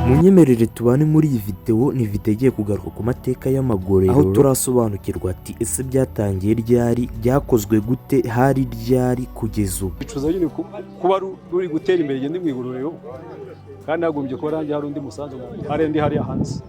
munyemerere tubane muri iyi video. Ni video igiye kugaruka ku mateka y'amagorero, aho turasobanukirwa ati ese byatangiye ryari, byakozwe gute, hari ryari kugeza ubu. Bicuza nyine kuba ruri gutera imbere gende mu igororero, kandi nagumbye ko rangi hari undi musanzu harendi hari hanze.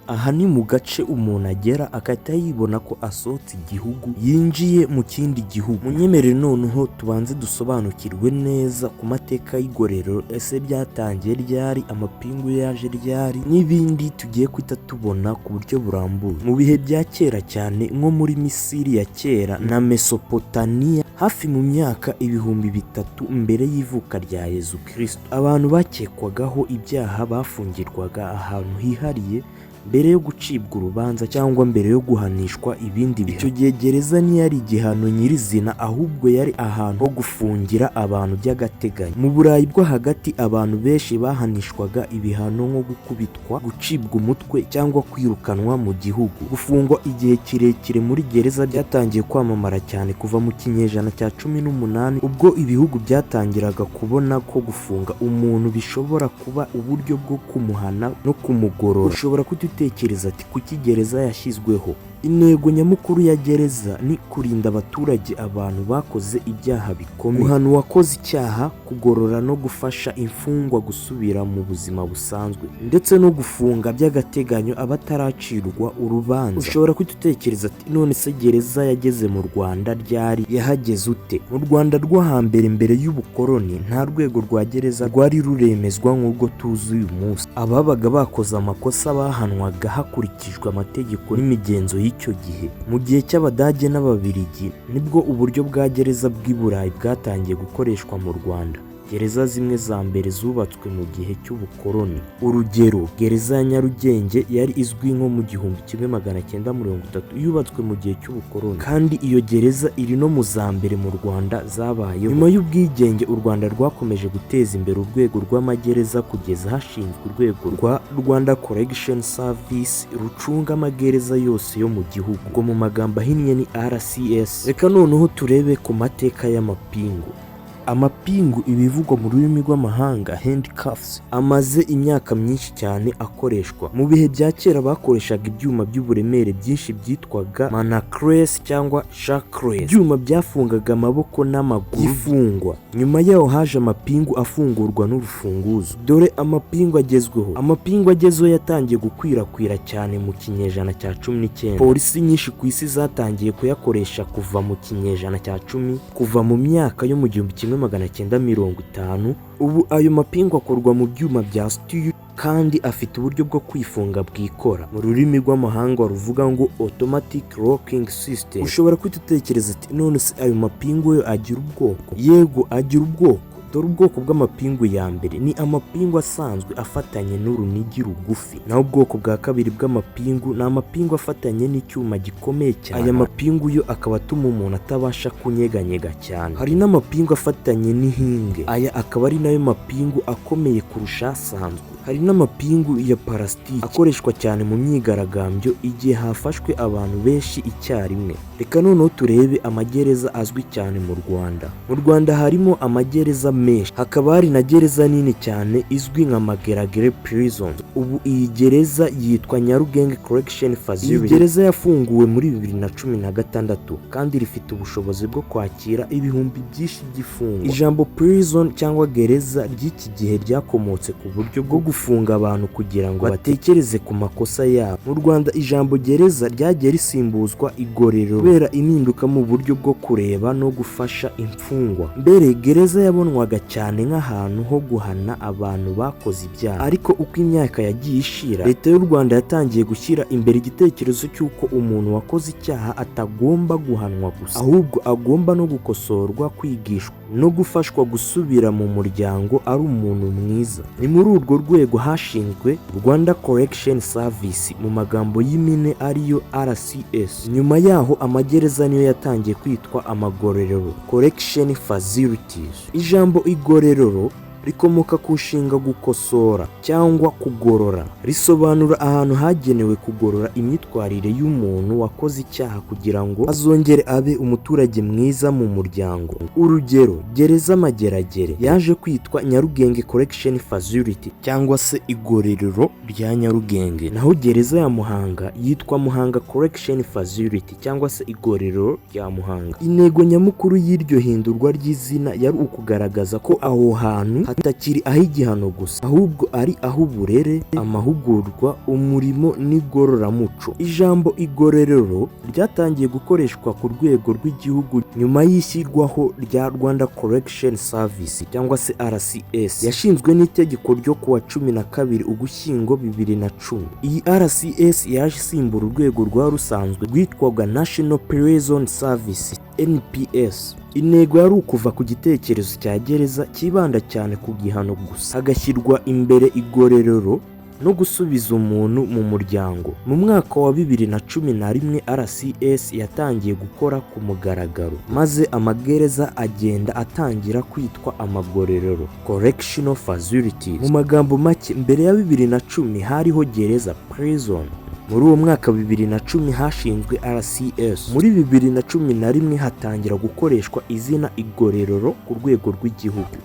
Aha ni mu gace umuntu agera akahita yibona ko asohotse igihugu yinjiye mu kindi gihugu. Munyemerere noneho tubanze dusobanukirwe neza ku mateka y'igororero, ese byatangiye ryari, amapingu yaje ryari, n'ibindi tugiye kwita tubona ku buryo burambuye. Mu bihe bya kera cyane nko muri Misiri ya kera na Mesopotamiya, hafi mu myaka 3000 mbere y'ivuka rya Yezu Kristo, abantu bakekwagaho ibyaha bafungirwaga ahantu hihariye mbere yo gucibwa urubanza cyangwa mbere yo guhanishwa ibindi bihano. Icyo gihe gereza ntiyari igihano nyirizina, ahubwo yari ahantu ho gufungira abantu by'agateganyo. Mu Burayi bwo hagati abantu benshi bahanishwaga ibihano nko gukubitwa, gucibwa umutwe cyangwa kwirukanwa mu gihugu. Gufungwa igihe kirekire muri gereza byatangiye kwamamara cyane kuva mu kinyejana cya 18, ubwo ibihugu byatangiraga kubona ko gufunga umuntu bishobora kuba uburyo bwo kumuhana no kumugorora. Ushobora gutekereza ati kuki gereza yashyizweho? Intego nyamukuru ya gereza ni kurinda abaturage abantu bakoze ibyaha bikomeye, guhana uwakoze icyaha, kugorora no gufasha imfungwa gusubira mu buzima busanzwe, ndetse no gufunga by'agateganyo abataracirwa urubanza. Ushobora kwitekereza ati none se gereza yageze mu Rwanda ryari, yahageze ute? Mu Rwanda rwo hambere mbere y'ubukoloni nta rwego rwa gereza rwari ruremezwa nk'ubwo tuzi uyu munsi. Ababaga bakoze amakosa bahanwaga hakurikijwe amategeko n'imigenzo y'icyo gihe. Mu gihe cy'Abadage n'Ababiligi nibwo uburyo bwa gereza bw'i Burayi bwatangiye gukoreshwa mu Rwanda. Gereza zimwe za mbere zubatswe mu gihe cy'ubukoloni. Urugero, gereza ya Nyarugenge yari izwi nko mu 1930 yubatswe mu gihe cy'ubukoloni, kandi iyo gereza iri no mu za mbere mu Rwanda zabayeho. Nyuma y'ubwigenge u Rwanda rwakomeje guteza imbere urwego rw'amagereza kugeza hashinzwe urwego rwa Rwanda Correctional Service rucunga amagereza yose yo mu gihugu, ngo mu magambo ahinnye ni RCS. Reka noneho turebe ku mateka y'amapingu. Amapingu ibivugwa mu rurimi rw'amahanga handcuffs amaze imyaka myinshi cyane akoreshwa. Mu bihe bya kera bakoreshaga ibyuma by'uburemere byinshi byitwaga manacles cyangwa shackles, ibyuma byafungaga amaboko n'amaguru y'ifungwa. Nyuma yaho haje amapingu afungurwa n'urufunguzo. Dore amapingu agezweho. Amapingu agezweho yatangiye gukwirakwira cyane mu kinyejana cya 19. Polisi nyinshi ku isi zatangiye kuyakoresha kuva mu kinyejana cya 10, kuva mu myaka yo mu 1950. Ubu ayo mapingu akorwa mu byuma bya steel kandi afite uburyo bwo kwifunga bwikora. Mu rurimi rw'amahanga ruvuga ngo automatic locking system. Ushobora kwitekereza ati none se ayo mapingu yo agira ubwoko? Yego agira ubwoko. Dore ubwoko bw'amapingu ya mbere ni amapingu asanzwe afatanye n'urunigi rugufi, naho ubwoko bwa kabiri bw'amapingu ni amapingu afatanye n'icyuma gikomeye cyane. Aya mapingu yo akaba atuma umuntu atabasha kunyeganyega cyane. Hari n'amapingu afatanye n'ihinge, aya akaba ari nayo mapingu akomeye kurusha asanzwe. Hari n'amapingu ya parasitiki akoreshwa cyane mu myigaragambyo igihe hafashwe abantu benshi icyarimwe. Reka noneho turebe amagereza azwi cyane mu Rwanda. Mu Rwanda harimo amagereza menshi, hakaba hari na gereza nini cyane izwi nka Mageragere Prison. Ubu iyi gereza yitwa Nyarugenge Correction Facility. Iyi gereza yafunguwe muri 2016 kandi rifite ubushobozi bwo kwakira ibihumbi byinshi by'ifungwa. Ijambo prison cyangwa gereza ry'iki gihe ryakomotse ku buryo bwo gufunga abantu kugira ngo batekereze ku makosa yabo. Mu Rwanda ijambo gereza ryagiye risimbuzwa igororero kubera impinduka mu buryo bwo kureba no gufasha imfungwa. Mbere gereza yabonwaga cyane nk'ahantu ho guhana abantu bakoze ibyaha, ariko uko imyaka yagiye ishira, leta y'u Rwanda yatangiye gushyira imbere igitekerezo cy'uko umuntu wakoze icyaha atagomba guhanwa gusa, ahubwo agomba no gukosorwa, kwigishwa no gufashwa gusubira mu muryango ari umuntu mwiza. Ni muri urwo rwego hashinzwe Rwanda Correction Service, mu magambo y'impine ariyo RCS. Nyuma yaho amagereza niyo yatangiye kwitwa amagororero, Correction Facilities. Ijambo igororero rikomoka ku nshinga gukosora cyangwa kugorora, risobanura ahantu hagenewe kugorora imyitwarire y'umuntu wakoze icyaha kugira ngo azongere abe umuturage mwiza mu muryango. Urugero, gereza Mageragere yaje kwitwa Nyarugenge Correction Facility cyangwa se igororero rya Nyarugenge, naho gereza ya Muhanga yitwa Muhanga Correction Facility cyangwa se igororero rya Muhanga. Intego nyamukuru y'iryo hindurwa ry'izina yari ukugaragaza ko aho hantu hatakiri aho igihano gusa, ahubwo ari aho uburere, amahugurwa, umurimo n'igororamuco. Ijambo igororero ryatangiye gukoreshwa ku rwego rw'igihugu nyuma y'ishyirwaho rya Rwanda Correction Service cyangwa se RCS yashinzwe n'itegeko ryo kuwa 12 Ugushyingo 2010. Iyi RCS yaje isimbura urwego rwa rusanzwe rwitwaga National Prison Service NPS. Intego yari ukuva ku gitekerezo cya gereza kibanda cyane ku gihano gusa, hagashyirwa imbere igororero no gusubiza umuntu mu muryango. Mu mwaka wa 2011 RCS yatangiye gukora ku mugaragaro, maze amagereza agenda atangira kwitwa amagororero, correctional facilities. Mu magambo make, mbere ya 2010 hariho gereza, prison. Muri uwo mwaka 2010 hashinzwe RCS. Muri 2011 hatangira gukoreshwa izina igororero ku rwego rw'igihugu.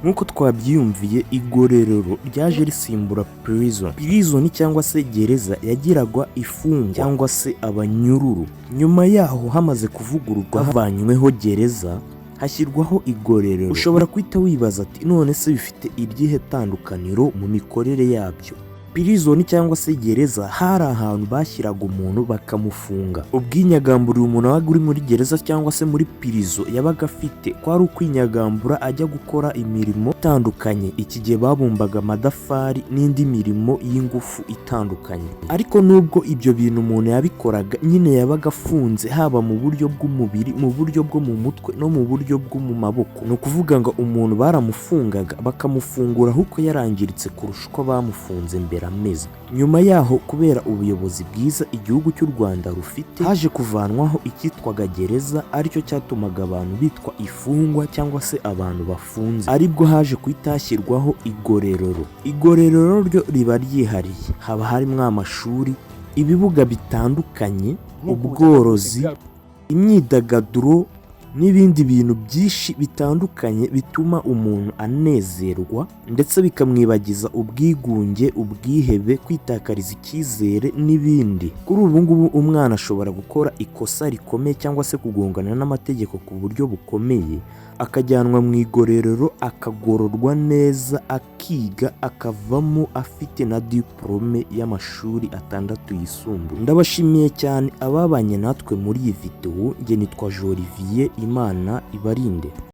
Nk'uko twabyiyumviye, igororero ryaje risimbura prison. Prison cyangwa se gereza yagiragwa ifungwa cyangwa se abanyururu. Nyuma yaho hamaze kuvugururwa havanyweho gereza hashyirwaho igororero. Ushobora kwita wibaza ati none se bifite iryihe tandukaniro mu mikorere yabyo? Prison cyangwa se gereza hari ahantu bashyiraga umuntu bakamufunga. Ubwinyagambura umuntu wabaga uri muri gereza cyangwa se muri prison yabaga afite kwari ukwinyagambura ajya gukora imirimo itandukanye. Iki gihe babumbaga amadafari n'indi mirimo y'ingufu itandukanye. Ariko nubwo ibyo bintu umuntu yabikoraga, nyine yabaga afunze, haba mu buryo bw'umubiri, mu buryo bwo mu mutwe no mu buryo bwo mu maboko. Ni ukuvuga ngo umuntu baramufungaga bakamufungura ahubwo yarangiritse kurusha uko bamufunze mbere ameze. Nyuma yaho, kubera ubuyobozi bwiza igihugu cy'u Rwanda rufite, haje kuvanwaho icyitwaga gereza, aricyo cyatumaga abantu bitwa ifungwa cyangwa se abantu bafunze. Aribwo haje kwitashyirwaho igororero. Igororero ryo riba ryihariye, haba harimo amashuri, ibibuga bitandukanye, ubworozi, imyidagaduro n'ibindi bintu byinshi bitandukanye bituma umuntu anezerwa ndetse bikamwibagiza ubwigunge, ubwihebe, kwitakariza icyizere n'ibindi. Kuri ubu ngubu umwana ashobora gukora ikosa rikomeye cyangwa se kugongana n'amategeko ku buryo bukomeye, akajyanwa mu igororero akagororwa neza, akiga, akavamo afite na diplome y'amashuri 6 yisumbuye. Ndabashimiye cyane ababanye natwe muri iyi video. Nge nitwa Olivier, Imana ibarinde.